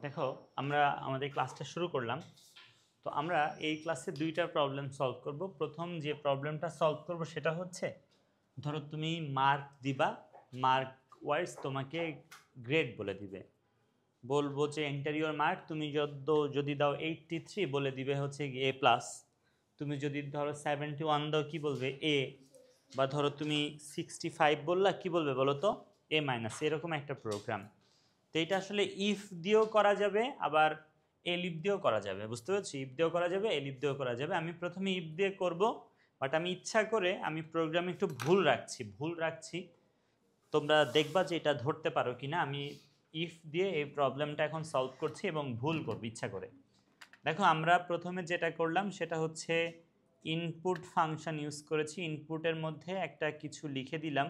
দেখো আমরা আমাদের ক্লাসটা শুরু করলাম। তো আমরা এই ক্লাসে দুইটা প্রবলেম সলভ করব। প্রথম যে প্রবলেমটা সলভ করব সেটা হচ্ছে, ধরো তুমি মার্ক দিবা, মার্ক ওয়াইজ তোমাকে গ্রেড বলে দিবে। বলবো যে ইন্টারিয়র মার্ক তুমি যদি দাও 83 বলে দিবে হচ্ছে এ প্লাস। তুমি যদি ধরো 71 দাও কি বলবে এ, বা ধরো তুমি 65 বললা কি বলবে বলো তো এ মাইনাস। এরকম একটা প্রোগ্রাম। তো এটা আসলে ইফ দিয়েও করা যাবে, আবার এলিফ দিয়েও করা যাবে। বুঝতে পারছি? ইফ দিয়েও করা যাবে, এলিফ দিয়েও করা যাবে। আমি প্রথমে ইফ দিয়ে করব, বাট আমি ইচ্ছা করে আমি প্রোগ্রামে একটু ভুল রাখছি। তোমরা দেখবা যে এটা ধরতে পারো কিনা। আমি ইফ দিয়ে এই প্রবলেমটা এখন সলভ করছি এবং ভুল করব ইচ্ছা করে। দেখো আমরা প্রথমে যেটা করলাম সেটা হচ্ছে ইনপুট ফাংশন ইউজ করেছি। ইনপুটের মধ্যে একটা কিছু লিখে দিলাম,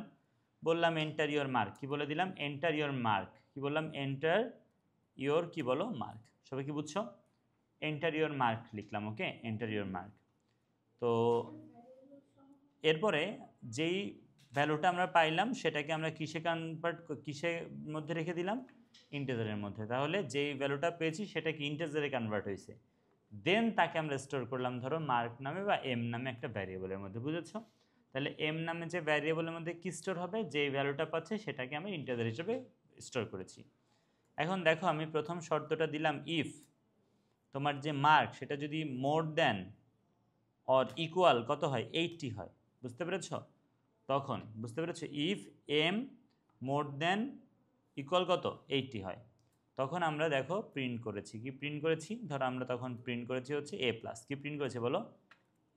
বললাম এন্টার ইওর মার্ক। কি বলে দিলাম? Enter your mark. কি বললাম? এন্টার ইওর কি বলো মার্ক। সবাই কি বুঝছো? এন্টার ইওর মার্ক লিখলাম। ওকে, এন্টার ইওর মার্ক। তো এরপরে যেই ভ্যালুটা আমরা পাইলাম সেটাকে আমরা কিসের মধ্যে রেখে দিলাম? ইন্টিজারের মধ্যে। তাহলে যেই ভ্যালুটা পেয়েছি সেটা কি ইন্টিজারে কনভার্ট হয়েছে। দেন তাকে আমরা স্টোর করলাম ধরো মার্ক নামে বা এম নামে একটা ভ্যারিয়েবলের মধ্যে। বুঝেছো? তাহলে এম নামে যে ভ্যারিয়েবলের মধ্যে কি স্টোর হবে? যেই ভ্যালুটা পাচ্ছে সেটাকে আমি ইন্টিজার হিসেবে স্টোর করেছি। এখন দেখো আমি প্রথম শর্তটা দিলাম ইফ তোমার যে মার্ক সেটা যদি মোর দ্যান অর ইকুয়াল কত হয়? 80 হয়। বুঝতে পেরেছ? তখন বুঝতে পেরেছ? If M more than equal কত? 80 হয়, তখন আমরা দেখো প্রিন্ট করেছি। কি প্রিন্ট করেছি? ধরো আমরা তখন প্রিন্ট করেছি হচ্ছে এ প্লাস। কি প্রিন্ট করেছি বলো?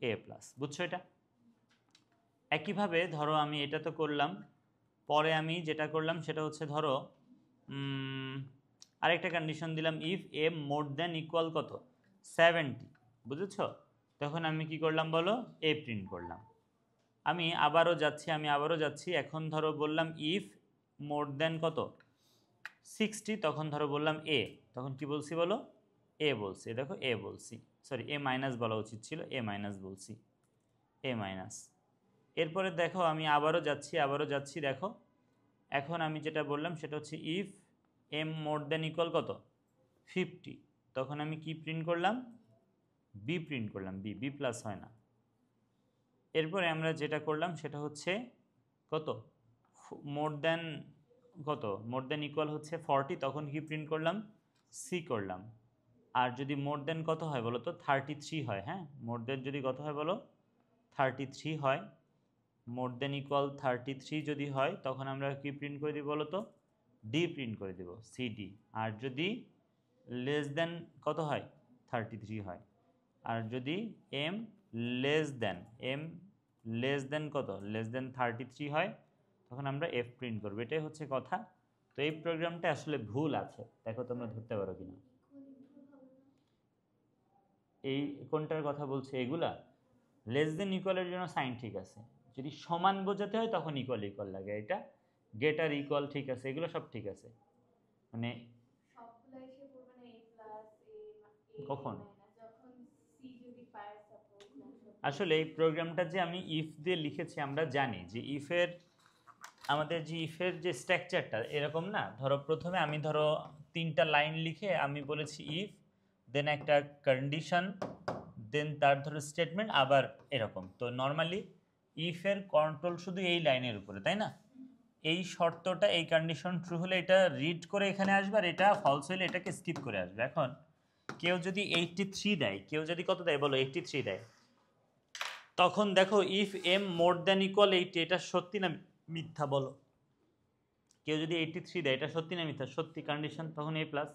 এ প্লাস। বুঝছো এটা? একইভাবে ধরো আমি এটা তো করলাম, পরে আমি যেটা করলাম সেটা হচ্ছে ধরো আরেকটা কন্ডিশন দিলাম, if M more than equal কত? 70। বুঝেছো? তখন আমি কি করলাম বলো? এ প্রিন্ট করলাম। আমি আবারও যাচ্ছি। এখন ধরো বললাম ইফ মোর দ্যান কত? 60। তখন ধরো বললাম এ। তখন কি বলছি বলো? এ বলছি। দেখো এ বলছি, সরি এ মাইনাস বলা উচিত ছিল, এ মাইনাস বলছি, এ মাইনাস। এরপরে দেখো আমি আবারও যাচ্ছি। দেখো এখন আমি যেটা বললাম সেটা হচ্ছে if M more than equal কত? 50। তখন আমি কি প্রিন্ট করলাম? বি প্রিন্ট করলাম। বি প্লাস হয় না। এরপরে আমরা যেটা করলাম সেটা হচ্ছে কত? মোর দ্যান কত? মোর দ্যান ইকুয়াল হচ্ছে 40। তখন কি প্রিন্ট করলাম? সি করলাম। আর যদি মোর দ্যান কত হয় বলো তো? 33 হয়। হ্যাঁ, মোর দ্যান যদি কত হয় বলো? 33 হয়। মোর দ্যান ইকুয়াল 33 যদি হয় তখন আমরা কি প্রিন্ট করে দিব বলো তো? ডি প্রিন্ট করে দেব, সিডি। আর যদি লেস দেন কত হয়? 33 হয়। আর যদি এম এম লেস দেন কত? লেস দেন 33 হয়, তখন আমরা এফ প্রিন্ট করবো। এটাই হচ্ছে কথা। তো এই প্রোগ্রামটা আসলে ভুল আছে, দেখো তোমরা ধরতে পারো কিনা। এই কোনটার কথা বলছে? এগুলা লেস দেন ইকুয়ালের জন্য সাইন ঠিক আছে, যদি সমান বোঝাতে হয় তখন ইকুয়াল ইকুয়াল লাগে। এটা গেটার ইকুয়াল ঠিক আছে, এগুলো সব ঠিক আছে। মানে কখন আসলে এই প্রোগ্রামটা যে আমি ইফ দিয়ে লিখেছি, আমরা জানি যে আমাদের যে ইফের যে স্ট্রাকচারটা এরকম না। ধরো প্রথমে আমি ধরো 3টা লাইন লিখে আমি বলেছি ইফ, দেন একটা কন্ডিশন, দেন তার ধরো স্টেটমেন্ট, আবার এরকম। তো নর্মালি ইফের কন্ট্রোল শুধু এই লাইনের উপরে, তাই না? এই শর্তটা, এই কন্ডিশন ট্রু হলে এটা রিড করে এখানে আসবে, আর এটা ফলস হলে এটাকে স্কিপ করে আসবে। এখন কেউ যদি 83 দেয়, কেউ যদি কত দেয় বলো? 83 দেয়, তখন দেখো if M more than equal 80, এটা সত্যি না মিথ্যা বলো? কেউ যদি 83 দেয়, এটা সত্যি না মিথ্যা? সত্যি কন্ডিশন, তখন এ প্লাস।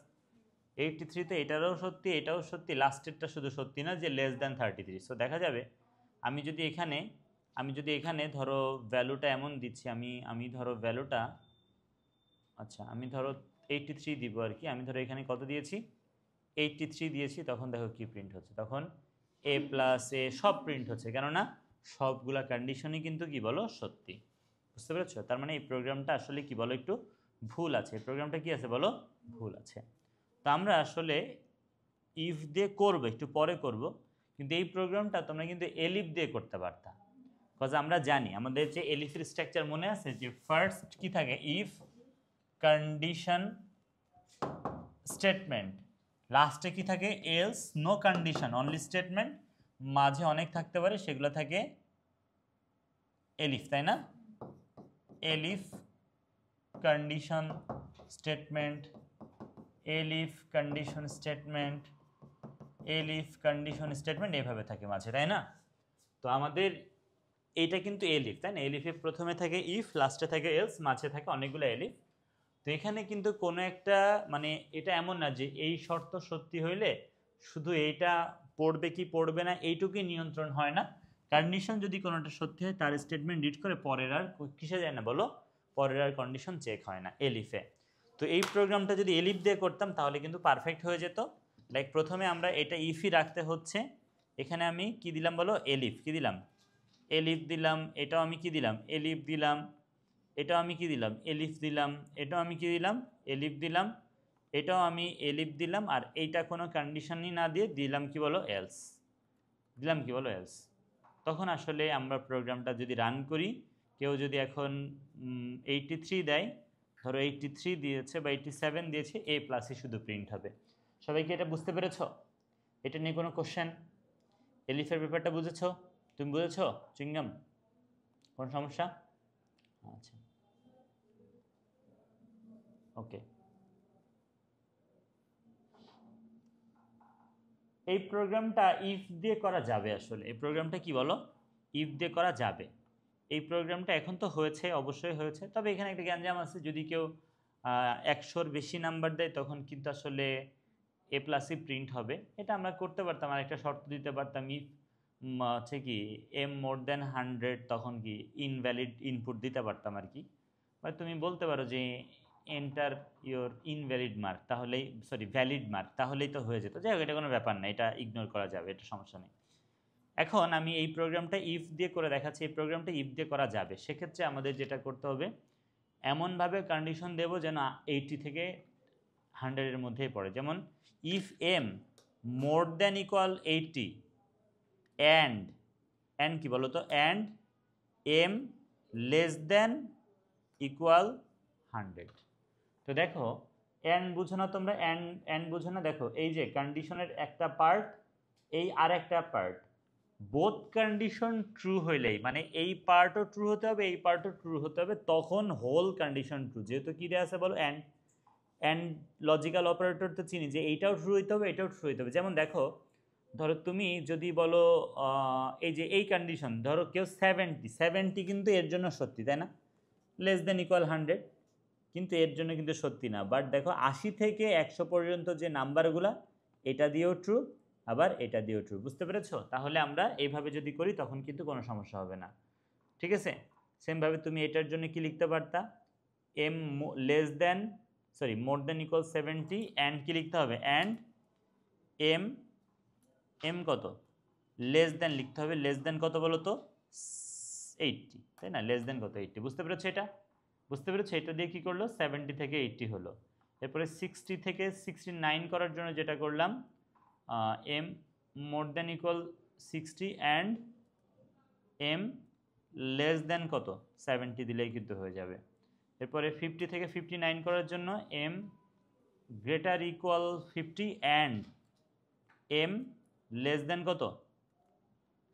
83তে এটারও সত্যি, এটাও সত্যি, লাস্টেরটা শুধু সত্যি না, যে লেস দ্যান 33। সো দেখা যাবে আমি যদি এখানে ধরো ভ্যালুটা এমন দিচ্ছি, আমি ধরো ভ্যালুটা, আচ্ছা আমি ধরো 83 দিব আর কি। আমি ধরো এখানে কত দিয়েছি? 83 দিয়েছি। তখন দেখো কি প্রিন্ট হচ্ছে? তখন এ প্লাস এ সব প্রিন্ট হচ্ছে, কেননা সবগুলা কন্ডিশনই কিন্তু কি বলো? সত্যি। বুঝতে পেরেছো? তার মানে এই প্রোগ্রামটা আসলে কি বলো? একটু ভুল আছে। এই প্রোগ্রামটা কি আছে বলো? ভুল আছে। তো আমরা আসলে ইফ দিয়ে করবো, একটু পরে করব, কিন্তু এই প্রোগ্রামটা তোমরা কিন্তু এলিফ দিয়ে করতে পারতা। বিকজ আমরা জানি আমাদের যে এলিফের স্ট্রাকচার মনে আছে, যে ফার্স্ট কি থাকে? ইফ কন্ডিশন স্টেটমেন্ট, লাস্টে কি থাকে else, no condition, only statement, মাঝে অনেক থাকতে পারে, সেগুলো থাকে এলিফ, তাই না? Elif condition statement, elif condition statement, elif condition statement, এভাবে থাকে মাঝে, তাই না? তো আমাদের এইটা কিন্তু এলিফ, তাই না? এলিফের প্রথমে থাকে ইফ, লাস্টে থাকে এলস, মাঝে থাকে অনেকগুলো এলিফ। তো এখানে কিন্তু কোনো একটা মানে এটা এমন না যে এই শর্ত সত্যি হইলে শুধু এইটা পড়বে কি পড়বে না এইটুকুই নিয়ন্ত্রণ হয় না। কন্ডিশন যদি কোনোটা সত্যি হয় তার স্টেটমেন্ট রিড করে পরের আর কিসে যায় না বলো, পরের আর কন্ডিশন চেক হয় না এলিফে। তো এই প্রোগ্রামটা যদি এলিফ দিয়ে করতাম তাহলে কিন্তু পারফেক্ট হয়ে যেত। লাইক প্রথমে আমরা এটা ইফই রাখতে হচ্ছে, এখানে আমি কি দিলাম বলো, এলিফ, কি দিলাম, এলিফ দিলাম, এটাও আমি কি দিলাম, এলিফ দিলাম, এটাও আমি কি দিলাম, এলিফ দিলাম, এটাও আমি কি দিলাম, এলিফ দিলাম, এটাও আমি এলিফ দিলাম, আর এইটা কোনো কন্ডিশনই না দিয়ে দিলাম কি বলো, এলস, দিলাম কি বলো, এলস। তখন আসলে আমরা প্রোগ্রামটা যদি রান করি, কেউ যদি এখন 83 দেয়, ধরো 83 দিয়েছে বা 87 দিয়েছে, এ প্লাসই শুধু প্রিন্ট হবে। সবাইকে এটা বুঝতে পেরেছ? এটা নিয়ে কোনো কোশ্চেন? এলিফের ব্যাপারটা বুঝেছো? তুমি বুঝেছো চিংগাম? কোনো সমস্যা? আচ্ছা, ওকে। এই প্রোগ্রামটা ইফ দিয়ে করা যাবে, আসলে এই প্রোগ্রামটা কি বলো, ইফ দিয়ে করা যাবে। এই প্রোগ্রামটা এখন তো হয়েছে, অবশ্যই হয়েছে, তবে এখানে একটা গ্যাঞ্জাম আছে, যদি কেউ 100-র বেশি নাম্বার দেয় তখন কিন্তু আসলে এ প্লাসই প্রিন্ট হবে। এটা আমরা করতে পারতাম, আর একটা শর্ত দিতে পারতাম, ইফ হচ্ছে কি এম মোর দেন 100, তখন কি ইনভ্যালিড ইনপুট দিতে পারতাম আর কি। বা তুমি বলতে পারো যে এন্টার ইওর ইনভ্যালিড মার্ক, তাহলেই সরি ভ্যালিড মার্ক, তাহলেই তো হয়ে যেত। যাই হোক, এটা কোনো ব্যাপার না, এটা ইগনোর করা যাবে, এটা সমস্যা নেই। এখন আমি এই প্রোগ্রামটা ইফ দিয়ে করে দেখাচ্ছি, এই প্রোগ্রামটা ইফ দিয়ে করা যাবে। সেক্ষেত্রে আমাদের যেটা করতে হবে, এমনভাবে কন্ডিশন দেব যেন 80 থেকে 100-এর মধ্যেই পড়ে। যেমন if M more than equal 80 and কি বলো তো, and M less than equal 100। তো দেখো অ্যান্ড বুঝো না তোমরা, অ্যান্ড বুঝো না, দেখো এই যে কন্ডিশনের একটা পার্ট, এই আর একটা পার্ট, বোথ কন্ডিশন ট্রু হইলেই, মানে এই পার্টও ট্রু হতে হবে, এই পার্টও ট্রু হতে হবে, তখন হোল কন্ডিশন ট্রু। যেহেতু কী দেওয়া আছে বলো, অ্যান্ড লজিক্যাল অপারেটর তো চিনি যে এইটাও ট্রু হইতে হবে, এটাও ট্রু হইতে হবে। যেমন দেখো, ধরো তুমি যদি বলো এই যে এই কন্ডিশন, ধরো কেউ 70 কিন্তু এর জন্য সত্যি, তাই না? লেস দেন ইকুয়াল 100 কিন্তু এর জন্য কিন্তু সত্যি না। বাট দেখো 80 থেকে 100 পর্যন্ত যে নাম্বারগুলো, এটা দিয়েও ট্রু, আবার এটা দিয়েও ট্রু। বুঝতে পেরেছো? তাহলে আমরা এইভাবে যদি করি তখন কিন্তু কোনো সমস্যা হবে না। ঠিক আছে? সেমভাবে তুমি এটার জন্য কি লিখতে পারতা, M less than sorry more than equal 70 and কি লিখতে হবে, অ্যান্ড এম এম কত, লেস দেন লিখতে হবে, লেস দেন কত বলো তো, 80, তাই না? লেস দেন কত, 80। বুঝতে পেরেছো এটা? বুঝতে পেরেছো? এটা দিয়ে কী করলো, 70 থেকে 80 হলো। এরপরে 60 থেকে 69 করার জন্য যেটা করলাম, M more than equal 60 and M less than কত, 70 দিলেই কিন্তু হয়ে যাবে। এরপরে 50 থেকে 59 করার জন্য M greater equal 50 and M less than কত,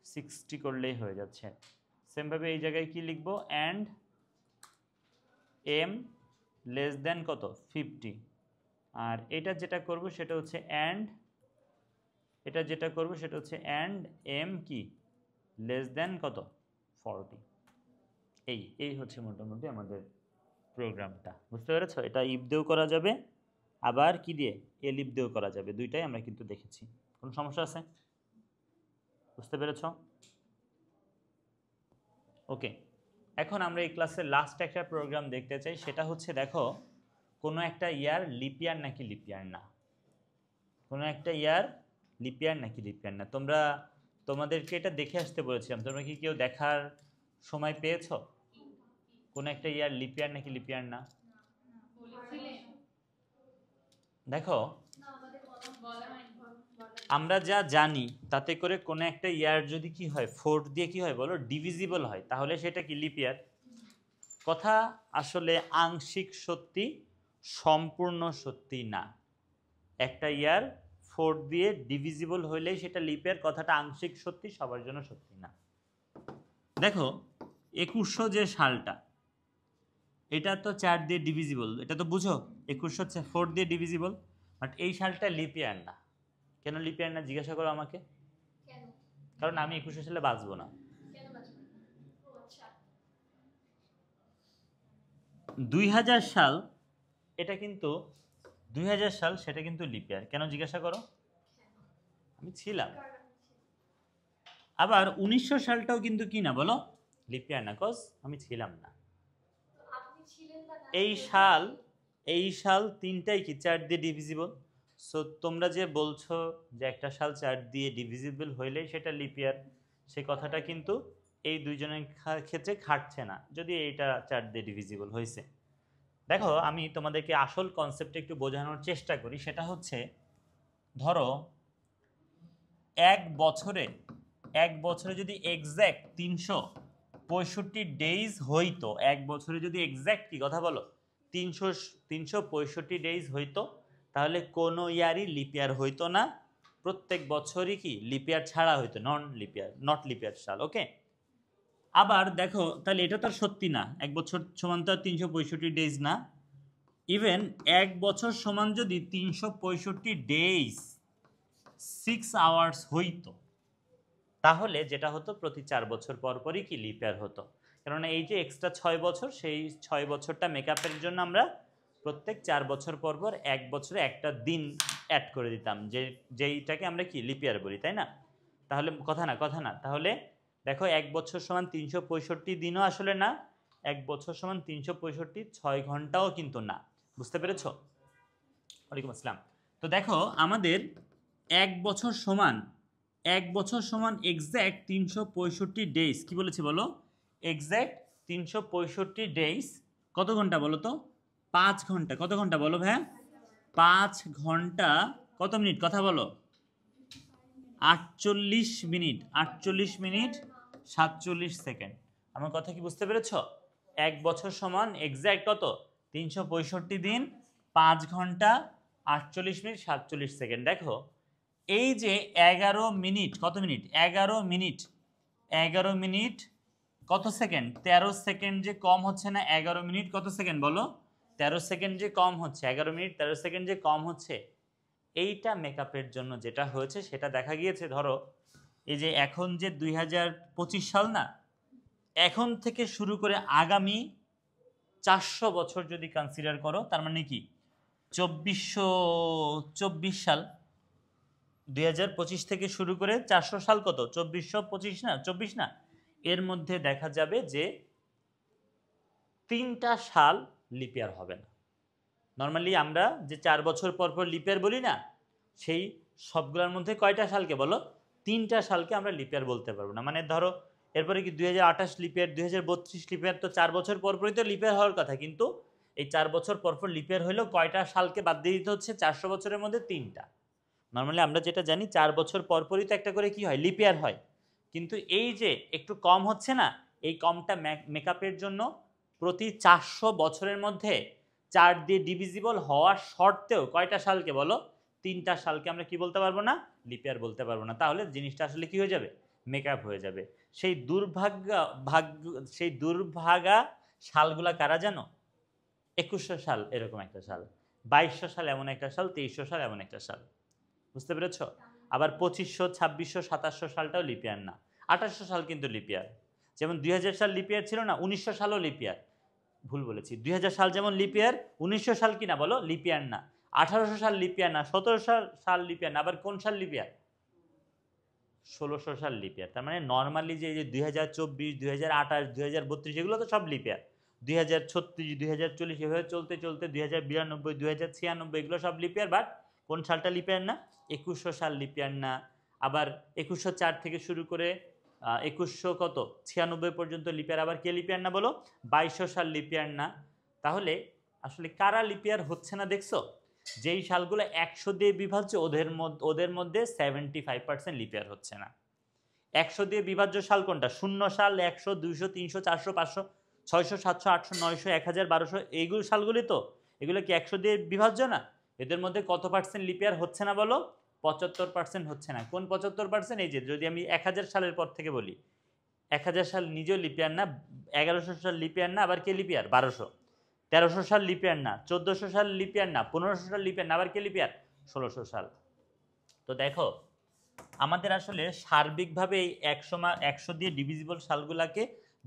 60 করলেই হয়ে যাচ্ছে। সেমভাবে এই জায়গায় কি লিখবো, অ্যান্ড এম লেস দেন কত, 50। আর এটা যেটা করব সেটা হচ্ছে অ্যান্ড, এটা যেটা করব সেটা হচ্ছে অ্যান্ড এম কি লেস দেন কত, 40। এই হচ্ছে মোটামুটি আমাদের প্রোগ্রামটা। বুঝতে পেরেছো? এটা ইফ দিয়েও করা যাবে, আবার কি দিয়ে, এলিফ দিয়েও করা যাবে, দুইটাই আমরা কিন্তু দেখেছি। কোনো সমস্যা আছে? বুঝতে পেরেছো? ওকে, এখন আমরা এই ক্লাসের লাস্ট একটা প্রোগ্রাম দেখতে চাই। সেটা হচ্ছে দেখো, কোনো একটা ইয়ার লিপিয়ার নাকি লিপিয়ার না, কোনো একটা ইয়ার লিপিয়ার নাকি লিপিয়ার না। তোমাদেরকে এটা দেখে আসতে বলেছিলাম, তোমরা কি কেউ দেখার সময় পেয়েছো কোনো একটা ইয়ার লিপিয়ার নাকি লিপিয়ার না? দেখো আমরা যা জানি তাতে করে কোনো একটা ইয়ার যদি কি হয়, 4 দিয়ে কি হয় বলো, ডিভিজিবল হয়, তাহলে সেটা কি লিপিয়ার। কথা আসলে আংশিক সত্যি, সম্পূর্ণ সত্যি না। একটা ইয়ার 4 দিয়ে ডিভিজিবল হইলেই সেটা লিপ ইয়ার, কথাটা আংশিক সত্যি, সবার জন্য সত্যি না। দেখো 2100 যে সালটা, এটা তো 4 দিয়ে ডিভিজিবল, এটা তো বুঝো 2100 4 দিয়ে ডিভিজিবল, বাট এই সালটা লিপ ইয়ার না। কেন লিপ ইয়ার না জিজ্ঞাসা করো আমাকে। কারণ আমি 2100 সালে বাঁচবো না। 2000 সাল, এটা কিন্তু 2000 সাল, সেটা কিন্তু লিপ ইয়ার। কেন জিজ্ঞাসা করো, আমি ছিলাম। আবার 1900 সালটাও কিন্তু কি না বলো, লিপ ইয়ার না, কজ আমি ছিলাম না। এই সাল তিনটাই কি 4 দিয়ে ডিভিজিবল। সো তোমরা যে বলছো যে একটা সাল 4 দিয়ে ডিভিজিবল হইলেই সেটা লিপ ইয়ার, সেই কথাটা কিন্তু এই দুইজনের ক্ষেত্রে খাটছে না, যদি এইটা 4 দিয়ে ডিভিজিবল হয়েছে। দেখো আমি তোমাদেরকে আসল কনসেপ্টটা একটু বোঝানোর চেষ্টা করি। সেটা হচ্ছে, ধরো এক বছরে যদি এক্স্যাক্ট 365 ডেজ হইতো, এক বছরে যদি এক্স্যাক্ট কি কথা বলো 365 ডেজ হইতো, তাহলে কোনো ইয়ারই লিপ ইয়ার হইতো না, প্রত্যেক বছরই কি লিপ ইয়ার ছাড়া হইতো, নট লিপ ইয়ার সাল। ওকে, আবার দেখো তাহলে এটা তো সত্যি না, এক বছর সমান তো 365 ডেজ না। ইভেন এক বছর সমান যদি 365 ডেজ 6 আওয়ার্স হইতো, তাহলে যেটা হতো প্রতি 4 বছর পর পরই কি লিপ ইয়ার হতো। কারণ এই যে এক্সট্রা 6 বছর, সেই 6 বছরটা মেকআপের জন্য আমরা প্রত্যেক 4 বছর পর পর এক বছরে একটা দিন অ্যাড করে দিতাম, যেইটাকে আমরা কি লিপ ইয়ার বলি, তাই না? তাহলে কথা না, তাহলে দেখো এক বছর সমান 365 দিনও আসলে না, এক বছর সমান 365 6 ঘন্টাও কিন্তু না। বুঝতে পেরেছ? ওয়ালাইকুম আসসালাম। তো দেখো আমাদের এক বছর সমান এক্স্যাক্ট 365 ডেজ, কি বলেছি বলো, এক্স্যাক্ট 365 ডেজ কত ঘন্টা বলো তো, 5 ঘন্টা। কত ঘন্টা বলো ভাই? 5 ঘন্টা কত মিনিট কথা বলো, 48 মিনিট 47 সেকেন্ড। আমার কথা কি বুঝতে পেরেছ? এক বছর সমান এক্স্যাক্ট কত, 365 দিন 5 ঘন্টা 48 মিনিট 47 সেকেন্ড। দেখো এই যে 11 মিনিট, কত মিনিট, 11 মিনিট কত সেকেন্ড, 13 সেকেন্ড যে কম হচ্ছে না, 11 মিনিট কত সেকেন্ড বলো, 13 সেকেন্ড যে কম হচ্ছে, 11 মিনিট 13 সেকেন্ড যে কম হচ্ছে, এইটা মেকআপের জন্য যেটা হয়েছে সেটা দেখা গিয়েছে। ধরো এই যে এখন যে 2025 সাল না, এখন থেকে শুরু করে আগামী 400 বছর যদি কনসিডার করো, তার মানে কি 2424 সাল, 2025 থেকে শুরু করে 400 সাল কত, 2425 না, 24 না, এর মধ্যে দেখা যাবে যে 3টা সাল লিপ ইয়ার হবে না। নর্মালি আমরা যে 4 বছর পর পর লিপ ইয়ার বলি না, সেই সবগুলোর মধ্যে কয়টা সালকে বলো, 3টা সালকে আমরা লিপ ইয়ার বলতে পারবো না। মানে ধরো এরপরে কি 2028 লিপ ইয়ার, 2032 লিপ ইয়ার, তো 4 বছর পর পরই তো লিপ ইয়ার হওয়ার কথা, কিন্তু এই 4 বছর পর পর লিপ ইয়ার হলেও কয়টা সালকে বাদ দিয়ে দিতে হচ্ছে, 400 বছরের মধ্যে 3টা। নর্মালি আমরা যেটা জানি 4 বছর পর পরই তো একটা করে কি হয়, লিপ ইয়ার হয়, কিন্তু এই যে একটু কম হচ্ছে না, এই কমটা মেকআপের জন্য প্রতি 400 বছরের মধ্যে 4 দিয়ে ডিভিজিবল হওয়ার শর্তেও কয়টা সালকে বলো, 3টা সালকে আমরা কি বলতে পারবো না, লিপ ইয়ার বলতে পারবো না। তাহলে জিনিসটা আসলে কি হয়ে যাবে, মেকআপ হয়ে যাবে। সেই দুর্ভাগা সালগুলা কারা জানো, 2100 সাল এরকম একটা সাল, 2200 সাল এমন একটা সাল, 2300 সাল এমন একটা সাল। বুঝতে পেরেছ? আবার 2500, 2600, 2700 সালটাও লিপ ইয়ার না, 2800 সাল কিন্তু লিপ ইয়ার। যেমন 2000 সাল লিপ ইয়ার ছিল না, 1900 সালও লিপ ইয়ার। ভুল বলেছি, 2000 সাল যেমন লিপ ইয়ার, 1900 সাল কি না বলো, লিপ ইয়ার না। 1800 সাল লিপ ইয়ার না, 1700 সাল লিপ ইয়ার না। আবার কোন সাল লিপ ইয়ার, 1600 সাল লিপ ইয়ার। তার মানে নর্মালি যে 2024, 2028, 2032 এগুলো তো সব লিপ ইয়ার। 2036, 2040 এভাবে চলতে চলতে 2092, 2096 এগুলো সব লিপ ইয়ার। বাট কোন সালটা লিপ ইয়ার না, 2100 সাল লিপ ইয়ার না। আবার 2104 থেকে শুরু করে 2196 পর্যন্ত লিপ ইয়ার। আবার কে লিপ ইয়ার না বলো, 2200 সাল লিপ ইয়ার না। তাহলে আসলে কারা লিপ ইয়ার হচ্ছে না দেখছো, যেই সালগুলো 100 দিয়ে বিভাজ্য ওদের মধ্যে 75% লিপ ইয়ার হচ্ছে না। 100 দিয়ে বিভাজ্য সাল কোনটা, 0 সাল, 100, 200, 300, 400, 500, 600, 700, 800, 900, 1000, 1200, এইগুলো সালগুলি তো, এগুলো কি 100 দিয়ে বিভাজ্য না, এদের মধ্যে কত পার্সেন্ট লিপ ইয়ার হচ্ছে না বলো? 75% হচ্ছে না। কোন 75%? এই যে যদি আমি 1000 সালের পর থেকে বলি, 1000 সাল নিজেও লিপ ইয়ার না, 1100 সাল লিপ ইয়ার না, আবার কে লিপ ইয়ার? 1200। 1300 সাল লিপ ইয়ার না, 1400 সাল লিপ ইয়ার না, 1500 সাল লিপ ইয়ার না, আবার কে লিপ ইয়ার? 1600 সাল। তো দেখো আমাদের আসলে সার্বিকভাবে এই 100 দিয়ে ডিভিজিবল সালগুলাকে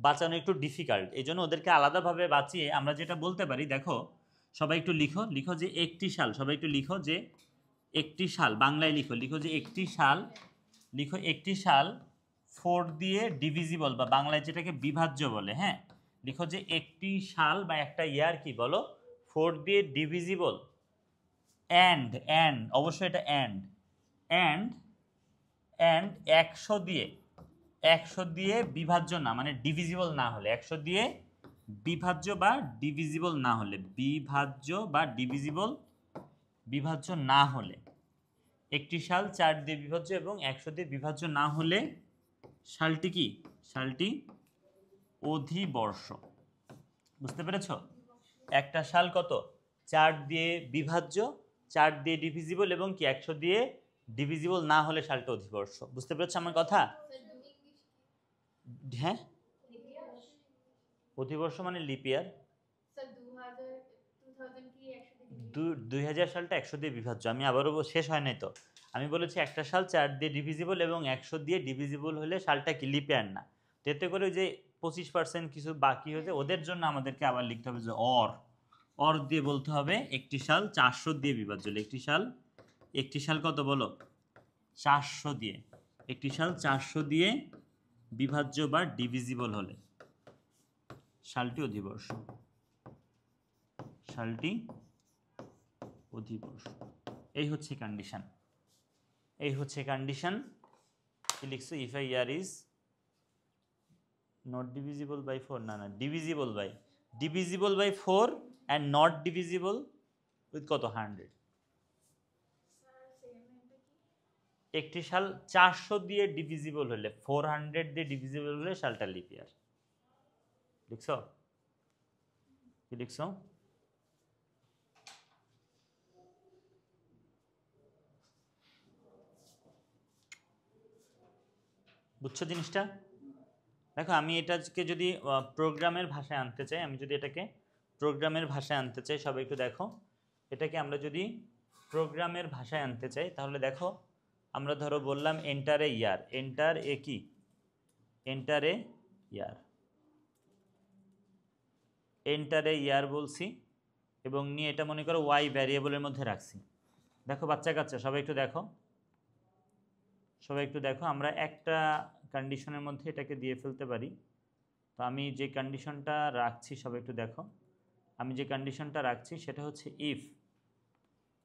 বাঁচানো একটু ডিফিকাল্ট, এই জন্য ওদেরকে আলাদাভাবে বাঁচিয়ে আমরা যেটা বলতে পারি, দেখো সবাই একটু লিখো, লিখো যে একটি সাল, সবাই একটু লিখো যে একটি সাল, বাংলায় লিখো, লিখো যে একটি সাল, লিখো একটি সাল 4 দিয়ে ডিভিজিবল, বা বাংলায় যেটাকে বিভাজ্য বলে, হ্যাঁ লিখো যে একটি সাল বা একটা ইয়ার কি বলো? 4 দিয়ে ডিভিজিবল অ্যান্ড অবশ্যই এটা অ্যান্ড 100 দিয়ে বিভাজ্য না, মানে ডিভিজিবল না হলে, 100 দিয়ে বিভাজ্য বা ডিভিজিবল না হলে, বিভাজ্য না হলে, একটি সাল 4 দিয়ে বিভাজ্য এবং 100 দিয়ে বিভাজ্য না হলে সালটি কি? সালটি অধিবর্ষ। বুঝতে পেরেছ? একটা সাল কত? 4 দিয়ে বিভাজ্য, 4 দিয়ে ডিভিজিবল এবং কি 100 দিয়ে ডিভিজিবল না হলে সালটা অধিবর্ষ। বুঝতে পেরেছ আমার কথা? হ্যাঁ, অধিবর্ষ মানে লিপ ইয়ার। 2000 সালটা 100 দিয়ে বিভাজ্য। আমি আবারও শেষ হয় নাই তো, আমি বলেছি একটা সাল 4 দিয়ে ডিভিজিবল এবং 100 দিয়ে ডিভিজিবল হলে সালটা কি লিপ ইয়ার না। এতে করে যে 25% কিছু বাকি হয়েছে ওদের জন্য আমাদেরকে আবার লিখতে হবে যে অর দিয়ে বলতে হবে একটি সাল 400 দিয়ে বিভাজ্য হলে, একটি সাল কত বলো? 400 দিয়ে, একটি সাল 400 দিয়ে বিভাজ্য বা ডিভিজিবল হলে সালটি অধিবর্ষ, সালটি অধিবর্ষ। এই হচ্ছে কন্ডিশন, কি লিখছো? If a year is not divisible by 4, না divisible by 4 and not divisible with কত? 100। একটি সাল 400 দিয়ে ডিভিজিবল হলে, 400 দিয়ে ডিভিজিবল হলে সালটা লিপ ইয়ার। লিখছো? কি লিখছো? বুঝছো জিনিসটা? দেখো আমি এটাকে যদি প্রোগ্রামের ভাষায় আনতে চাই, সবাই একটু দেখো, এটাকে আমরা যদি প্রোগ্রামের ভাষায় আনতে চাই তাহলে দেখো আমরা ধরো বললাম enter a year, enter a ইয়ার বলছি এবং নিয়ে এটা মনে করো ওয়াই ভ্যারিয়েবলের মধ্যে রাখছি। দেখো বাচ্চা কাচ্চা সবাই একটু দেখো, আমরা একটা কন্ডিশনের মধ্যে এটাকে দিয়ে ফেলতে পারি। তো আমি যে কন্ডিশনটা রাখছি সবাই একটু দেখো, আমি যে কন্ডিশনটা রাখছি সেটা হচ্ছে ইফ,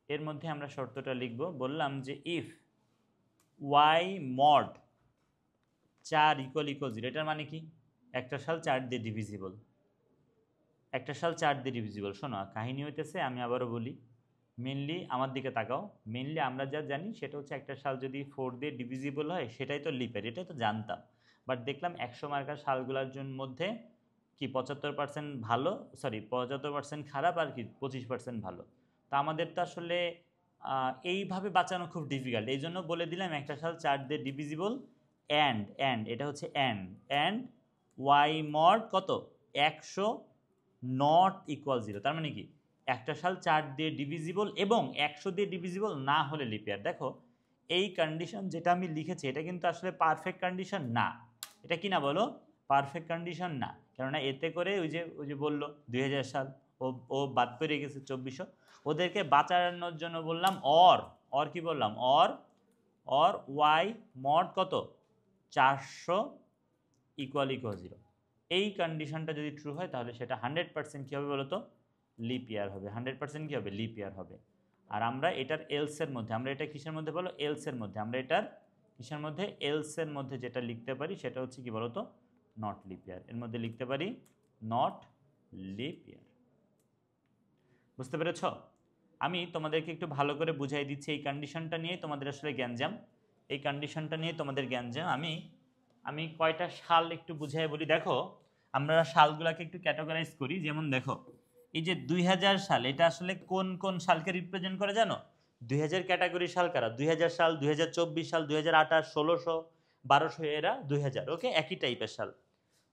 এর মধ্যে আমরা শর্তটা লিখব, বললাম যে ইফ ওয়াই মড 4 = 0, এটার মানে কি? একটা সাল 4 দিয়ে ডিভিজিবল, শোনো কাহিনী হইতেছে, আমি আবারও বলি, মেনলি আমার দিকে তাকাও, মেনলি আমরা যা জানি সেটা হচ্ছে একটা সাল যদি 4 দিয়ে ডিভিজিবল হয় সেটাই তো লিপের, এটাই তো জানতাম। বাট দেখলাম 100 মার্কার সালগুলোর মধ্যে কি 75% ভালো, 75% খারাপ আর কি 25% ভালো। তা আমাদের তো আসলে এইভাবে বাঁচানো খুব ডিফিকাল্ট, এই জন্য বলে দিলাম একটা সাল 4 দিয়ে ডিভিজিবল অ্যান্ড এটা হচ্ছে অ্যান্ড ওয়াই মড কত? 100 নট ইকুয়াল 0। তার মানে কি একটা সাল 4 দিয়ে ডিভিজিবল এবং 100 দিয়ে ডিভিজিবল না হলে লিপ ইয়ার। দেখো এই কন্ডিশন যেটা আমি লিখেছি এটা কিন্তু আসলে পারফেক্ট কন্ডিশন না। এটা কি না বলো? পারফেক্ট কন্ডিশন না, কেননা এতে করে ওই যে বললো 2000 সাল ও বাদ পেরে গেছে 2400, ওদেরকে বাঁচানোর জন্য বললাম অর কি বললাম? অর ওয়াই মড কত? 400 ইকুয়াল 0। এই কন্ডিশনটা যদি ট্রু হয় তাহলে সেটা 100% কী হবে বলো তো? লিপ ইয়ার হবে। 100% কী হবে? লিপ ইয়ার হবে। আর আমরা এটার এলসের মধ্যে, আমরা এটা কিসের মধ্যে বলো? এলসের মধ্যে। আমরা এটার কিসের মধ্যে? এলসের মধ্যে যেটা লিখতে পারি সেটা হচ্ছে কি বলো তো? নট লিপ ইয়ার। এর মধ্যে লিখতে পারি নট লিপ ইয়ার। বুঝতে পেরেছ? আমি তোমাদেরকে একটু ভালো করে বুঝাই দিচ্ছি, এই কন্ডিশনটা নিয়ে তোমাদের আসলে জ্ঞানজাম, এই কন্ডিশনটা নিয়ে তোমাদের জ্ঞানজাম। আমি কয়টা সাল একটু বুঝাই বলি। দেখো আমরা সালগুলোকে একটু ক্যাটাগরাইজ করি, যেমন দেখো এই যে 2000 সাল এটা আসলে কোন কোন সালকে রিপ্রেজেন্ট করে জানো? 2000 ক্যাটাগরি সাল কারা? 2000 সাল, 2024 সাল, 2028, 1600, 1200, এরা 2000। ওকে, একই টাইপের সাল।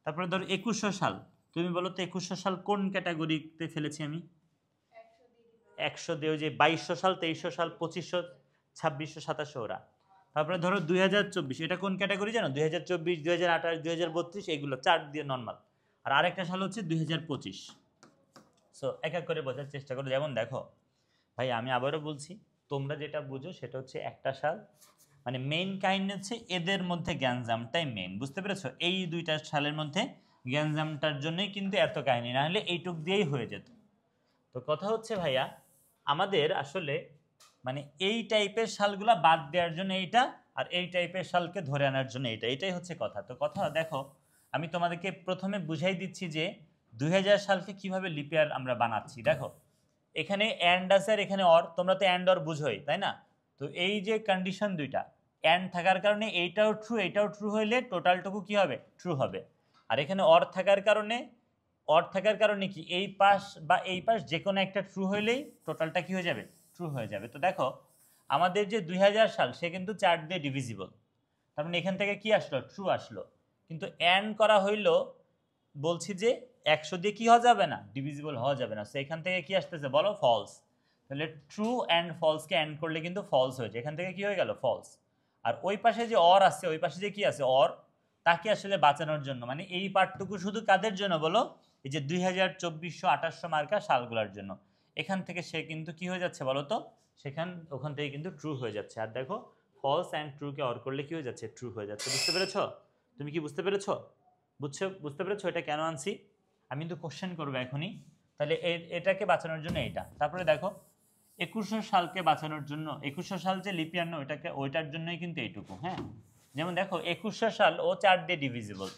তারপরে ধরো 2100 সাল, তুমি বলো তো 2100 সাল কোন ক্যাটাগরিতে ফেলেছি আমি? 100 দিয়ে, ওই যে 2200 সাল, 2300 সাল, 2500, 2600, 2700, ওরা। তারপরে ধরো 2024, এটা কোন ক্যাটাগরি জানো? 2024, 2028, 2032, এগুলো 4 দিয়ে নর্মাল। আর আরেকটা সাল হচ্ছে 2025। সো এক এক করে বোঝার চেষ্টা করো। যেমন দেখো ভাই, আমি আবারও বলছি, তোমরা যেটা বুঝো সেটা হচ্ছে একটা সাল, মানে মেইন কাহিনী হচ্ছে এদের মধ্যে গ্যাঞ্জামটাই মেইন, বুঝতে পেরেছো? এই দুইটা সালের মধ্যে গ্যাঞ্জামটার জন্যই কিন্তু এত কাহিনী, না হলে এইটুক দিয়েই হয়ে যেত। তো কথা হচ্ছে ভাইয়া, আমাদের আসলে মানে এই টাইপের সালগুলা বাদ দেওয়ার জন্য এইটা, আর এই টাইপের সালকে ধরে আনার জন্য এইটা, এটাই হচ্ছে কথা। তো কথা দেখো, আমি তোমাদেরকে প্রথমে বুঝাই দিচ্ছি যে 2000 সালকে কিভাবে লিপিয়ার আমরা বানাচ্ছি। দেখো এখানে অ্যান্ড আছে আর এখানে অর, তোমরা তো অ্যান্ড অর বুঝোই, তাই না? তো এই যে কন্ডিশন দুইটা, অ্যান্ড থাকার কারণে এইটাও ট্রু এইটাও ট্রু হইলে টোটালটুকু কি হবে? ট্রু হবে। আর এখানে অর থাকার কারণে, অর থাকার কারণে কি এই পাশ বা এই পাশ যে কোনো একটা ট্রু হইলেই টোটালটা কি হয়ে যাবে? ট্রু হয়ে যাবে। তো দেখো আমাদের যে 2000 সাল, সে কিন্তু 4 দিয়ে ডিভিজিবল, তার মানে এখান থেকে কি আসলো? ট্রু আসলো। কিন্তু অ্যান্ড করা হইলো, বলছি যে 100 দিয়ে কি হওয়া যাবে না? ডিভিজিবল হওয়া যাবে না। সো এখান থেকে কি আসতেছে বলো? ফলস। তাহলে ট্রু অ্যান্ড ফলসকে অ্যান্ড করলে কিন্তু ফলস হয়েছে, এখান থেকে কি হয়ে গেল? ফলস। আর ওই পাশে যে অর আছে, ওই পাশে যে কি আছে? অর, তাকে আসলে বাঁচানোর জন্য, মানে এই পার্টটুকু শুধু কাদের জন্য বলো? এই যে 2000, 2400, 2800 মার্কা সালগুলোর জন্য। এখান থেকে সে কিন্তু কি হয়ে যাচ্ছে বলো তো? ওখান থেকে কিন্তু ট্রু হয়ে যাচ্ছে। আর দেখো ফলস অ্যান্ড ট্রুকে অর করলে কি হয়ে যাচ্ছে? ট্রু হয়ে যাচ্ছে। বুঝতে পেরেছো? তুমি কি বুঝতে পেরেছো? বুঝতে পেরেছো এটা কেন আনছি? আমি কিন্তু কোশ্চেন করবো এখনই। তাহলে এটাকে বাঁচানোর জন্য এইটা। তারপরে দেখো 2100 সালকে বাঁচানোর জন্য, 2100 সাল যে লিপিয়ার না, ওইটার জন্যই কিন্তু এইটুকু। হ্যাঁ, যেমন দেখো 2100 সাল ও 4 দিয়ে ডিভিজিবল,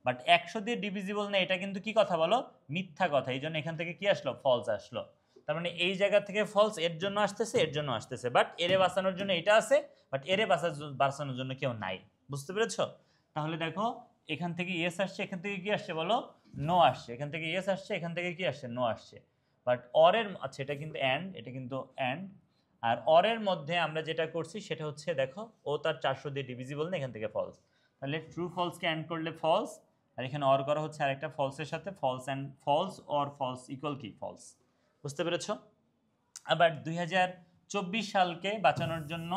বাট 100 দিয়ে ডিভিজিবল না, এটা কিন্তু কি কথা বলো? মিথ্যা কথা। এই জন্য এখান থেকে কি আসলো? ফলস আসলো। তার মানে এই জায়গা থেকে ফলস এর জন্য আসতেছে, এর জন্য আসতেছে, বাট এরে বাঁচানোর জন্য এটা আছে, বাট এরে বাঁচানোর জন্য কেউ নাই। বুঝতে পেরেছো? তাহলে দেখো এখান থেকে ইয়েস আসছে, এখান থেকে কি আসছে বলো? নো আসছে। এখান থেকে ইয়েস আসছে, এখান থেকে কি আসছে? নো আসছে। বাট অরের, আচ্ছা এটা কিন্তু অ্যান্ড, এটা কিন্তু অ্যান্ড। আর অরের মধ্যে আমরা যেটা করছি সেটা হচ্ছে দেখো, ও তার 400 দিয়ে ডিভিজিবল না, এখান থেকে ফলস। তাহলে ট্রু ফলসকে অ্যান্ড করলে ফলস, আর এখানে অর করা হচ্ছে আরেকটা ফলসের সাথে, false and false or false equal কি? ফলস। বুঝতে পেরেছো? আবার 2024 সালকে বাঁচানোর জন্য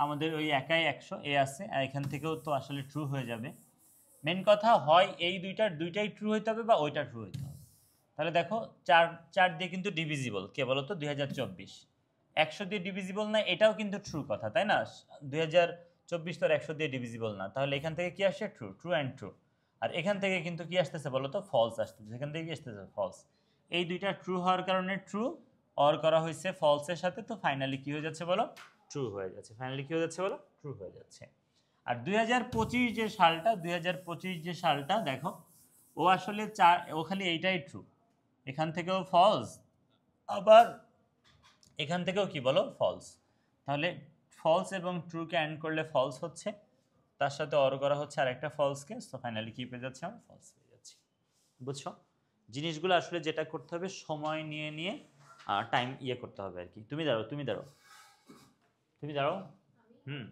আমাদের ওই একাই 100 এ আছে, আর এখান থেকেও তো আসলে ট্রু হয়ে যাবে। মেন কথা হয় এই দুইটাই ট্রু হইতে হবে বা ওইটা ট্রু হইতে হবে। তাহলে দেখো 4 দিয়ে কিন্তু ডিভিজিবল, কে বলো তো? 2024। 100 দিয়ে ডিভিজিবল না, এটাও কিন্তু ট্রু কথা, তাই না? 2024 তো 100 দিয়ে ডিভিজিবল না, তাহলে এখান থেকে কি আসছে? ট্রু। True and true. আর এখান থেকে কিন্তু কি আসতেছে বলো তো? ফলস আসতেছে। এখান থেকে কি আসতেছে? ফলস। এই দুইটা ট্রু হওয়ার কারণে ট্রু, অর করা হয়েছে ফলসের সাথে, তো ফাইনালি কি হয়ে যাচ্ছে বলো? ট্রু হয়ে যাচ্ছে। ফাইনালি কি হয়ে যাচ্ছে বলো? ট্রু হয়ে যাচ্ছে। আর 2025 যে সালটা, 2025 যে সালটা দেখো, ও আসলে ও খালি এইটাই ট্রু, এখান থেকেও ফলস, আবার এখান থেকেও কি বলো? ফলস। তাহলে ফলস এবং ট্রুকে অ্যান্ড করলে ফলস হচ্ছে, তার সাথে অর করা হচ্ছে আর একটা ফলসকে, তো ফাইনালি কি পেয়ে যাচ্ছে? আমরা ফলস পেয়ে যাচ্ছি। বুঝছো? জিনিসগুলো আসলে যেটা করতে হবে, সময় নিয়ে নিয়ে টাইম করতে হবে আর কি। তুমি দাঁড়াও। হুম,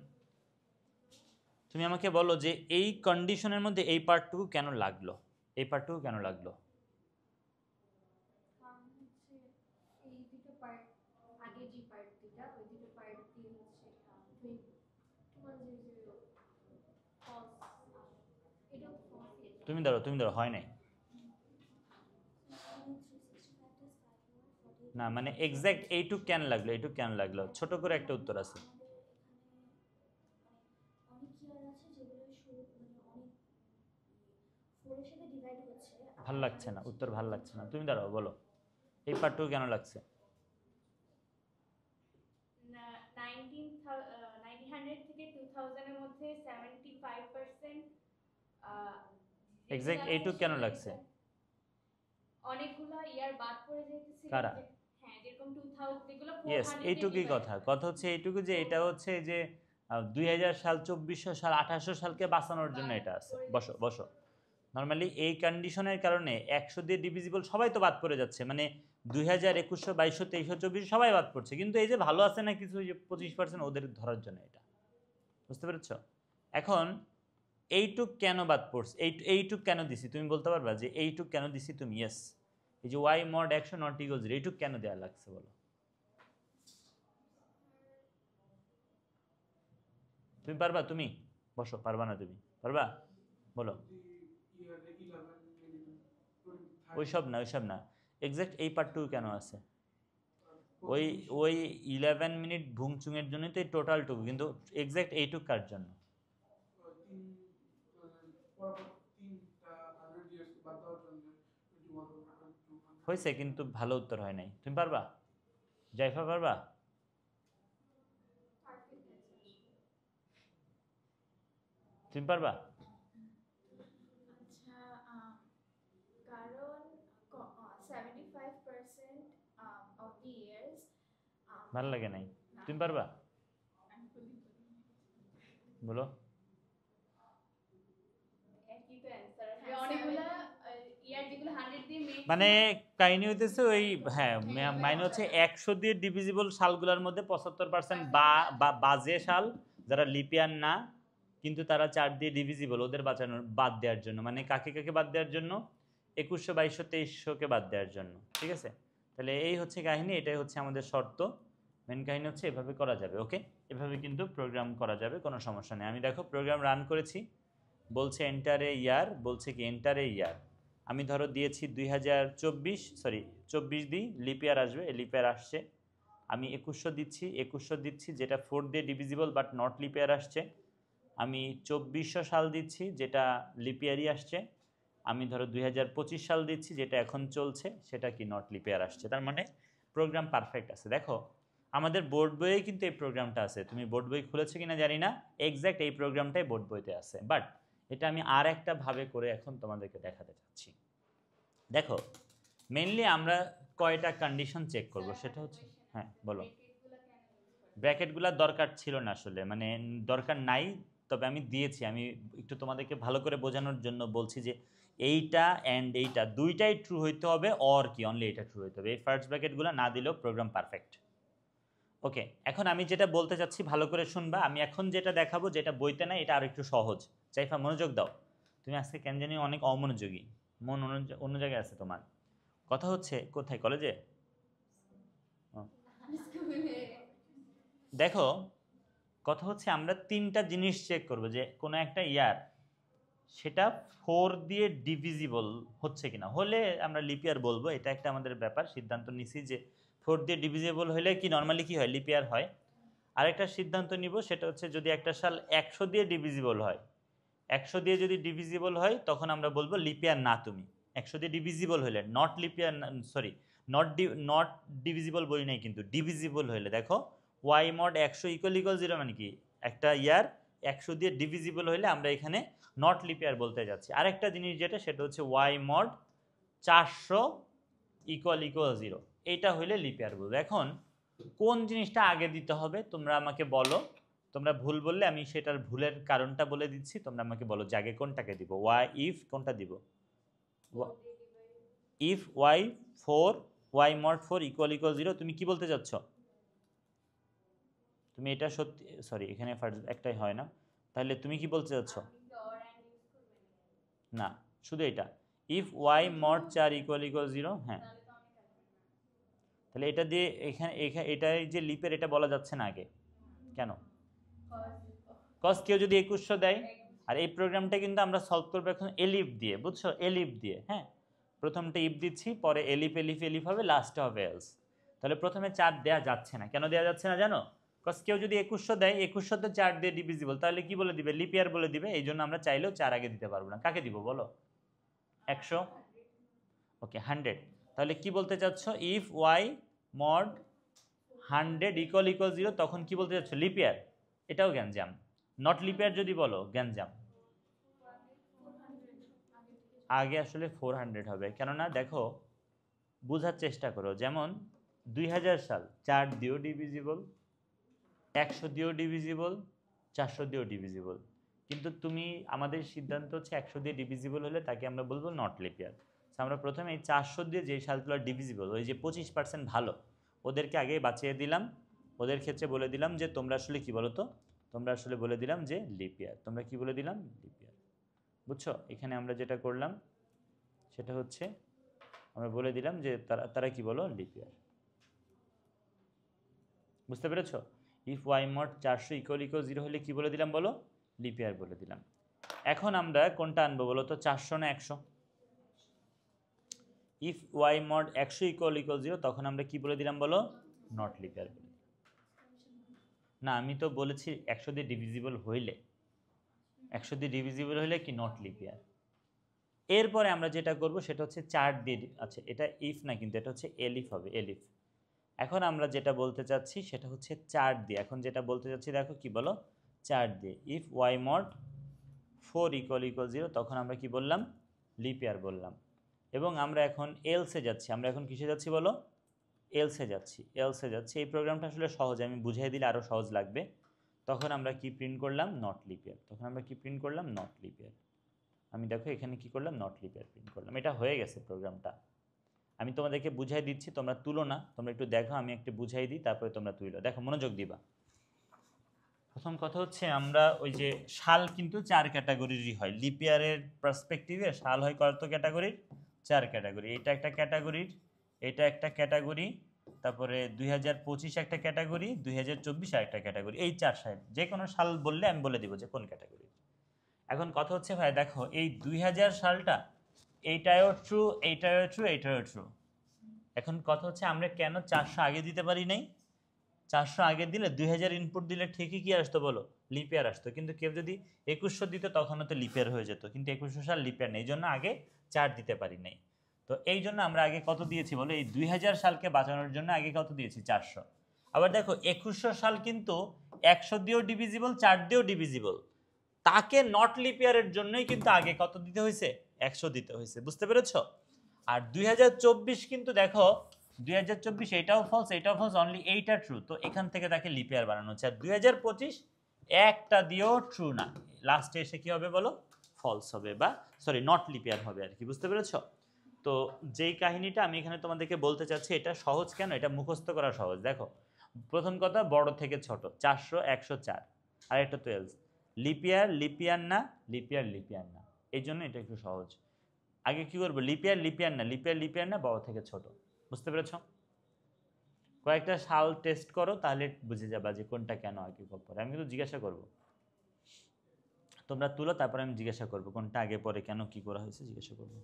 তুমি আমাকে বলো যে এই কন্ডিশনের মধ্যে এই পার্টটুকু কেন লাগলো? এই পার্টটুকু কেন লাগলো? তুমি দাঁড়াও, হয় নাই না, মানে এক্সাক্ট এইটুক কেন লাগলো? এইটুক কেন লাগলো? ছোট করে একটা উত্তর আছে। ভাল লাগছে না উত্তর, ভাল লাগছে না। তুমি দাঁড়াও, বলো এই পার্টটুকু কেন লাগছে? 1900 থেকে 2000 এর মধ্যে 75% এক্সাক্ট এইটুক কেন লাগছে? অনেকগুলো ইয়ার বাদ পড়ে যেতেছিল। কারা? হ্যাঁ, যেরকম 2000 যেগুলো ইয়েস, 400 এইটুকুই কথা। কথা হচ্ছে এইটুকু যে এটা হচ্ছে যে 2000 সাল, 2400 সাল, 2800 সালকে বাঁচানোর জন্য এটা আছে। বসো বসো। নর্মালি এই কন্ডিশনের কারণে 100 দিয়ে ডিভিজিবল সবাই তো বাদ পড়ে যাচ্ছে, মানে 2021, 22, 23, 24 সবাই বাদ পড়ছে, কিন্তু এই যে ভালো আছে না কিছু, যে 25% ওদের ধরার জন্য এটা, বুঝতে পেরেছ? এখন এইটুক কেন বাদ পড়ছে, এইটুক কেন দিছি তুমি বলতে পারবা যে এইটুক কেন দিছি তুমি? ইয়েস, এই যে ওয়াই মড 100 নট ইকুয়াল 0 এইটুক কেন দেওয়া লাগছে বলো? তুমি পারবা? তুমি বসো, পারবা না? তুমি পারবা? বলো। ওইসব না, ওইসব না, এক্সাক্ট এই পার্টটুকু কেন আছে? ওই ওই 11 মিনিট ভুংচুংয়ের জন্যই তো এই টোটালটুকু, কিন্তু এক্সাক্ট এইটুক কার জন্য? হয়েছে, কিন্তু ভালো উত্তর হয় নাই। তুমি পারবা? জাইফা পারবা? তুমি পারবা? আচ্ছা, কারণ 75% of the years ভালো লাগে নাই? তুমি পারবা? বলো। একই তো অ্যানসার আসবে অনেকগুলা ইয়ার যেগুলো 100 দিয়ে মেক, মানে কাহিনী হইতেছে ওই, হ্যাঁ, মাইনে হচ্ছে 100 দিয়ে ডিভিজিবল সালগুলোর মধ্যে 75% বাজে সাল, যারা লিপিয়ার না কিন্তু তারা 4 দিয়ে ডিভিজিবল, ওদের বাঁচানোর বাদ দেওয়ার জন্য। মানে কাকে কাকে বাদ দেওয়ার জন্য? 2100, 2200, 2300কে বাদ দেওয়ার জন্য। ঠিক আছে, তাহলে এই হচ্ছে কাহিনী, এটাই হচ্ছে আমাদের শর্ত। মেন কাহিনী হচ্ছে এভাবে করা যাবে। ওকে, এভাবে কিন্তু প্রোগ্রাম করা যাবে, কোনো সমস্যা নেই। আমি দেখো প্রোগ্রাম রান করেছি, বলছে এন্টারে ইয়ার, বলছে কি এন্টারে ইয়ার। আমি ধরো দিয়েছি 2024, সরি 24 দিই, লিপিয়ার আসবে, লিপিয়ার আসছে। আমি 2100 দিচ্ছি, 2100 দিচ্ছি যেটা 4 দিয়ে ডিভিজিবল বাট নট লিপিয়ার আসছে। আমি 2400 সাল দিচ্ছি যেটা লিপিয়ারই আসছে। আমি ধরো 2025 সাল দিচ্ছি যেটা এখন চলছে, সেটা কি নট লিপিয়ার আসছে। তার মানে প্রোগ্রাম পারফেক্ট আছে। দেখো আমাদের বোর্ড বইয়ে কিন্তু এই প্রোগ্রামটা আছে, তুমি বোর্ড বই খুলেছো কিনা জানি না, এক্স্যাক্ট এই প্রোগ্রামটাই বোর্ড বইতে আছে, বাট এটা আমি আর একটা ভাবে করে এখন তোমাদেরকে দেখাতে চাচ্ছি। দেখো মেইনলি আমরা কয়টা কন্ডিশন চেক করব, সেটা হচ্ছে, হ্যাঁ বলো। ব্র্যাকেটগুলোর দরকার ছিল না আসলে, মানে দরকার নাই, তবে আমি দিয়েছি। আমি একটু তোমাদেরকে ভালো করে বোঝানোর জন্য বলছি যে এইটা অ্যান্ড এইটা দুইটাই ট্রু হইতে হবে, অর কি অনলি এটা ট্রু হইতে হবে। এই ফার্স্ট ব্র্যাকেটগুলো না দিলেও প্রোগ্রাম পারফেক্ট। ওকে, এখন আমি যেটা বলতে চাচ্ছি ভালো করে শুনবা। আমি এখন যেটা দেখাবো, যেটা বইতে নাই, এটা আর একটু সহজ। চাইফা মনোযোগ দাও, তুমি আজকে কেন জানি অনেক অমনোযোগী, মন অন্য জায়গায় আছে তোমার। কথা হচ্ছে কোথায়, কলেজে? দেখো কথা হচ্ছে আমরা তিনটা জিনিস চেক করব, যে কোনো একটা ইয়ার সেটা 4 দিয়ে ডিভিজিবল হচ্ছে কিনা, হলে আমরা লিপিয়ার বলবো। এটা একটা আমাদের ব্যাপার, সিদ্ধান্ত নিছি যে 4 দিয়ে ডিভিজিবল হলে কি নর্মালি কি হয়, লিপিয়ার হয়। আরেকটা সিদ্ধান্ত নিব, সেটা হচ্ছে যদি একটা সাল 100 দিয়ে ডিভিজিবল হয়, 100 দিয়ে যদি ডিভিজিবল হয় তখন আমরা বলবো লিপিয়ার না তুমি। 100 দিয়ে ডিভিজিবল হলে, not leap year, sorry not divisible বলি নাই, কিন্তু ডিভিজিবল হলে দেখো ওয়াই মড 100 ইকুয়াল ইকুয়াল 0 মানে কি, একটা ইয়ার 100 দিয়ে ডিভিজিবল হলে আমরা এখানে নট লিপিয়ার বলতে যাচ্ছি। আরেকটা জিনিস যেটা, সেটা হচ্ছে ওয়াই মড 400 ইকুয়াল ইকুয়াল 0, এইটা হইলে লিপিয়ার বলবো। এখন কোন জিনিসটা আগে দিতে হবে তোমরা আমাকে বলো। তোমরা ভুল বললে আমি সেটার ভুলের কারণটা বলে দিচ্ছি, তোমরা আমাকে বলো যে আগে কোনটাকে দিব, ওয়াই ইফ কোনটা দিব? If Y 4, Y mod 4 equal equal 0, তুমি কি বলতে চাচ্ছ? তুমি এটা সত্যি, সরি এখানে ফার্স্ট একটাই হয় না, তাহলে তুমি কি বলতে চাচ্ছ? না, শুধু এটা if Y mod 4 equal equal 0। হ্যাঁ, তাহলে এটা দিয়ে এখানে এটাই যে লিপের, এটা বলা যাচ্ছে না আগে, কেন? কজ কেউ যদি 2100 দেয়, আর এই প্রোগ্রামটা কিন্তু আমরা সলভ করবো এখন এলিফ দিয়ে, বুঝছো, এলিফ দিয়ে। হ্যাঁ, প্রথমটা ইফ দিচ্ছি, পরে এলিফ এলিফ এলিফ হবে, লাস্টে হবে এলস। তাহলে প্রথমে 4 দেওয়া যাচ্ছে না, কেন দেওয়া যাচ্ছে না জানো? কজ কেউ যদি 2100 দেয়, 2100 তো 4 দিয়ে ডিভিজিবল, তাহলে কি বলে দিবে, লিপিয়ার বলে দিবে। এই জন্য আমরা চাইলেও 4 আগে দিতে পারবো না। কাকে দিব বলো? 100। ওকে 100, তাহলে কি বলতে চাচ্ছ, if Y mod 100 equal equal 0, তখন কি বলতে চাচ্ছ, লিপিয়ার। এটাও গ্যাঞ্জাম। নট লিপিয়ার যদি বলো, গ্যাঞ্জাম। আগে আসলে 400 হবে, কেননা দেখো বোঝার চেষ্টা করো, যেমন 2000 সাল 4 দিয়েও ডিভিজিবল, 100 দিয়েও ডিভিজিবল, 400 দিয়েও ডিভিজিবল, কিন্তু তুমি আমাদের সিদ্ধান্ত হচ্ছে 100 দিয়ে ডিভিজিবল হলে তাকে আমরা বলবো নট লিপিয়ার। আমরা প্রথমে এই 400 দিয়ে যে সালগুলো ডিভিজিবল, ওই যে 25% ভালো, ওদেরকে আগে বাঁচিয়ে দিলাম। ওদের ক্ষেত্রে বলে দিলাম যে তোমরা আসলে কি বলো তো, তোমরা আসলে বলে দিলাম যে লিপ ইয়ার। তোমরা কি বলে দিলাম? লিপ ইয়ার। বুঝছো? এখানে আমরা যেটা করলাম সেটা হচ্ছে আমরা বলে দিলাম যে তারা তারা কি বলো? লিপ ইয়ার। বুঝতে পেরেছো? ইফ ওয়াই মড 400 ইকুয়াল 0 হলে কি বলে দিলাম বলো? লিপ ইয়ার বলে দিলাম। এখন আমরা কোনটা আনবো বলো তো, 400 না 100? ইফ ওয়াই মড 100 ইকুয়াল 0 তখন আমরা কি বলে দিলাম বলো? নট লিপ ইয়ার বলে। না, আমি তো বলেছি 100 দিয়ে ডিভিজিবল হইলে, 100 দিয়ে ডিভিজিবল হইলে কি নট লিপ ইয়ার। এরপরে আমরা যেটা করব সেটা হচ্ছে 4 দিয়ে, আচ্ছা এটা ইফ না, কিন্তু এটা হচ্ছে এলিফ হবে, এলিফ। এখন আমরা যেটা বলতে চাচ্ছি সেটা হচ্ছে 4 দিয়ে। এখন যেটা বলতে চাচ্ছি দেখো কি বলো? 4 দিয়ে। ইফ ওয়াই মড 4 ইকুয়াল 0 তখন আমরা কি বললাম? লিপ ইয়ার বললাম। এবং আমরা এখন এলসে যাচ্ছি। আমরা এখন কিসে যাচ্ছি বলো? এলসে যাচ্ছি, এলসে যাচ্ছি। এই প্রোগ্রামটা আসলে সহজ, আমি বুঝিয়ে দিলে আরও সহজ লাগবে। তখন আমরা কি প্রিন্ট করলাম? নট লিপ ইয়ার। তখন আমরা কি প্রিন্ট করলাম? নট লিপ ইয়ার। আমি দেখো এখানে কি করলাম? নট লিপ ইয়ার প্রিন্ট করলাম। এটা হয়ে গেছে প্রোগ্রামটা। আমি তোমাদেরকে বুঝাই দিচ্ছি, তোমরা তুলো না, তোমরা একটু দেখো, আমি একটু বুঝাই দিই, তারপরে তোমরা তুলো। দেখো, মনোযোগ দিবা। প্রথম কথা হচ্ছে আমরা ওই যে সাল কিন্তু 4 ক্যাটাগরিরই হয়। লিপ ইয়ারের পার্সপেক্টিভে সাল হয় কত ক্যাটাগরির? 4 ক্যাটাগরি। এটা একটা ক্যাটাগরির, এটা একটা ক্যাটাগরি, তারপরে 2025 একটা ক্যাটাগরি, 2024 একটা ক্যাটাগরি। এই 4 সাল, যে কোনো সাল বললে আমি বলে দিব যে কোন ক্যাটাগরি। এখন কথা হচ্ছে ভাই দেখো, এই 2000 সালটা এইটাও ট্রু, এইটাও ট্রু, এইটাও ট্রু। এখন কথা হচ্ছে আমরা কেন 400 আগে দিতে পারি নাই? 400 আগে দিলে 2000 ইনপুট দিলে ঠিকই কি আসতো বলো? লিপ ইয়ার আসতো। কিন্তু কেউ যদি 2100 দিত তখন তো লিপ ইয়ার হয়ে যেত, কিন্তু 2100 সাল লিপ ইয়ার নেই, এই জন্য আগে 4 দিতে পারি নাই। তো এই জন্য আমরা আগে কত দিয়েছি বলো? এই 2000 সালকে বাঁচানোর জন্য আগে কত দিয়েছি? 400। আবার দেখো 2100 সাল কিন্তু 100 দিয়েও ডিভিজিবল, 4 দিয়েও ডিভিজিবল। তাকে নট লিপ ইয়ারের জন্যই কিন্তু আগে কত দিতে হয়েছে? 100 দিতে হয়েছে। বুঝতে পেরেছো? আর 2024 কিন্তু দেখো 2024 এটাও ফলস, এটাও ফলস, অনলি এইটা ট্রু। তো এখান থেকে তাকে লিপ ইয়ার বানানো হচ্ছে। আর 2025 একটা দিয়েও ট্রু না, লাস্টে এসে কি হবে বলো? ফলস হবে, বা সরি নট লিপ ইয়ার হবে আর কি। বুঝতে পেরেছো? তো যেই কাহিনীটা আমি এখানে তোমাদেরকে বলতে চাচ্ছি, এটা সহজ কেন? এটা মুখস্থ করা সহজ। দেখো, প্রথম কথা বড় থেকে ছোট, 400, 104, আর এটা 12। লিপ ইয়ার লিপ ইয়ার না, লিপ ইয়ার লিপ ইয়ার না, এই জন্য এটা একটু সহজ। আগে কি করবো? লিপ ইয়ার লিপ ইয়ার না, লিপ ইয়ার লিপ ইয়ার না, বড় থেকে ছোট। বুঝতে পেরেছো? কয়েকটা সাল টেস্ট করো, তাহলে বুঝে যাবা যে কোনটা কেন আগে পরে। আমি কিন্তু জিজ্ঞাসা করব, তোমরা তুলো, তারপরে আমি জিজ্ঞাসা করব কোনটা আগে পরে, কেন কি করা হয়েছে জিজ্ঞাসা করবো।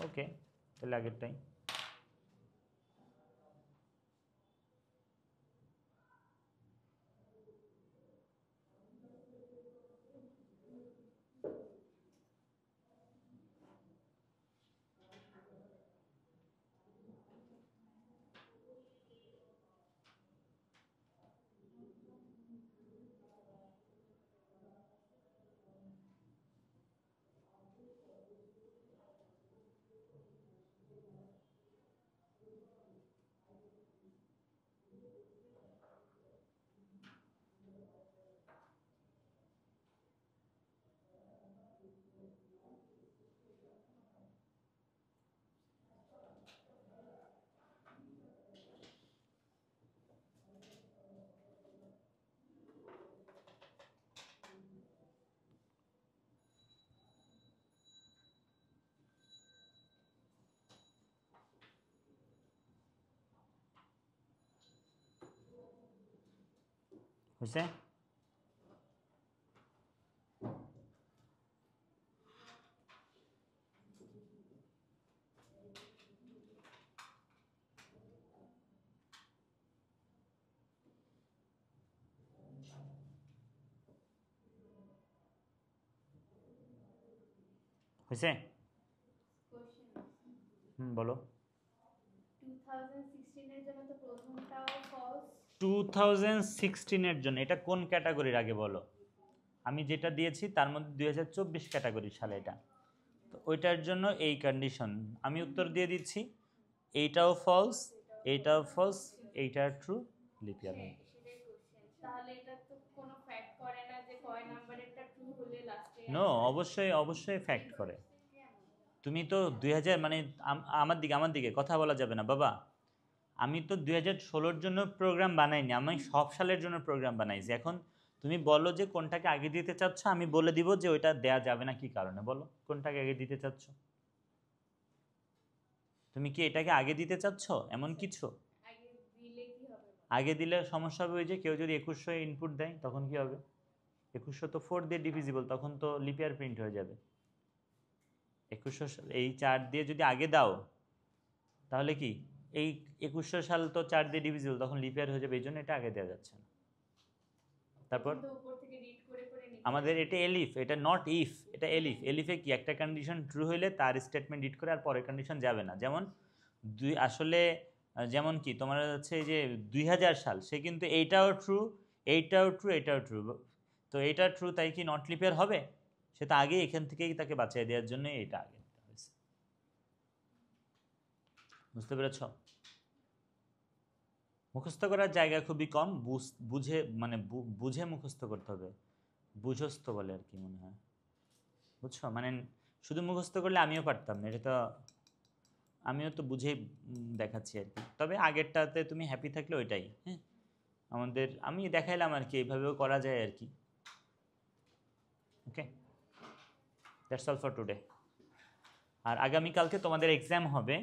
ওকে, তাহলে আগেরটাই। হয়েছে? হয়েছে? বলো। 2016 এর জন্য তো প্রথমটাও ফলস। 2016 এর জন্য এটা কোন ক্যাটাগরির আগে বলো? আমি যেটা দিয়েছি তার মধ্যে 2024 ক্যাটাগরির সালে এটা। তো ওইটার জন্য এই কন্ডিশন, আমি উত্তর দিয়ে দিচ্ছি। এইটাও ফলস, এইটাও ফলস, এইটা ট্রু, লিপ ইয়ার। তাহলে এটা তো কোনো ফ্যাক্ট করে না যে কয় নাম্বারেরটা ট্রু লাস্টে নো, অবশ্যই অবশ্যই ফ্যাক্ট করে। তুমি তো 2000 মানে আমার দিকে কথা বলা যাবে না বাবা। আমি তো 2016-র জন্য প্রোগ্রাম বানাইনি, আমি সব সালের জন্য প্রোগ্রাম বানাইছি। এখন তুমি বলো যে কোনটাকে আগে দিতে চাচ্ছ, আমি বলে দিব যে ওইটা দেয়া যাবে না কি কারণে। বলো কোনটাকে আগে দিতে চাচ্ছ? তুমি কি এটাকে আগে দিতে চাচ্ছ এমন কিছু? আগে দিলে কি হবে? আগে দিলে সমস্যা হবে ওই যে কেউ যদি 2100 ইনপুট দেয় তখন কি হবে? 2100 তো 4 দিয়ে ডিভিজিবল, তখন তো লিপিয়ার প্রিন্ট হয়ে যাবে। 2100 এই 4 দিয়ে যদি আগে দাও তাহলে কি এই 2100 সাল তো 4 দিয়ে ডিভিজিবল, তখন লিপিয়ার হয়ে যাবে, এই জন্য এটা আগে দেওয়া যাচ্ছে না। তারপর তখন তো উপর থেকে রিড করে করে নিতে আমাদের এটা এলিফ, এটা নট ইফ, এটা এলিফ। এলিফে কি একটা কন্ডিশন ট্রু হইলে তার স্টেটমেন্ট রিড করে আর পরের কন্ডিশন যাবে না। যেমন আসলে যেমন কি তোমার হচ্ছে এই যে 2000 সাল, সে কিন্তু এইটাও ট্রু, এইটাও ট্রু, এইটাও ট্রু, তো এইটা ট্রু, তাই কি নট লিপিয়ার হবে? সে তো আগেই এখান থেকেই তাকে বাঁচিয়ে দেওয়ার জন্য এটা আগে দিতে হয়েছে। বুঝতে পেরেছ? মুখস্থ করার জায়গা খুবই কম, বুঝে মানে বুঝে মুখস্থ করতে হবে। বুঝস্থ বলে আর কি মনে হয়, বুঝছো? মানে শুধু মুখস্থ করলে আমিও পারতাম না, এটা তো আমিও তো বুঝেই দেখাচ্ছি আর কি। তবে আগেরটাতে তুমি হ্যাপি থাকলে ওইটাই। হ্যাঁ, আমি দেখাইলাম আর কি, এইভাবেও করা যায় আর কি। ওকে, দ্যাটস অল ফর টুডে। আর আগামীকালকে তোমাদের এক্সাম হবে।